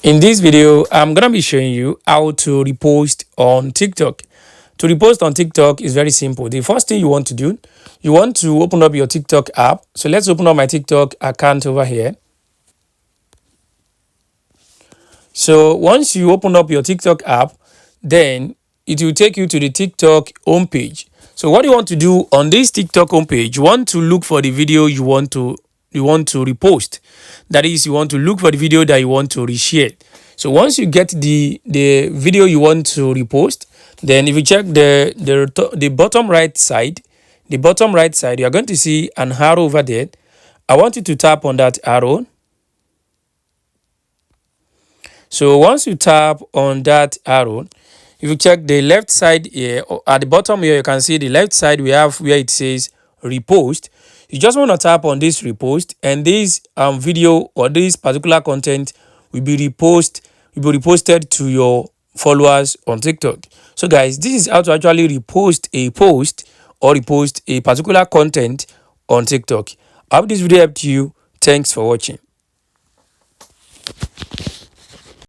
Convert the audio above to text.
In this video, I'm gonna be showing you how to repost on TikTok. To repost on TikTok is very simple. The first thing you want to do, you want to open up your TikTok app. So let's open up my TikTok account over here. So once you open up your TikTok app, then it will take you to the TikTok homepage. So what you want to do on this TikTok homepage, you want to look for the video you want to repost. That is, you want to look for the video that you want to reshare. So once you get the video you want to repost, then if you check the bottom right side, you are going to see an arrow over there. I want you to tap on that arrow. So once you tap on that arrow, if you check the left side here, at the bottom here, you can see the left side we have where it says repost. You just want to tap on this repost, and this video or this particular content will be reposted to your followers on TikTok. So guys, this is how to actually repost a post or repost a particular content on TikTok. I hope this video helped you. Thanks for watching.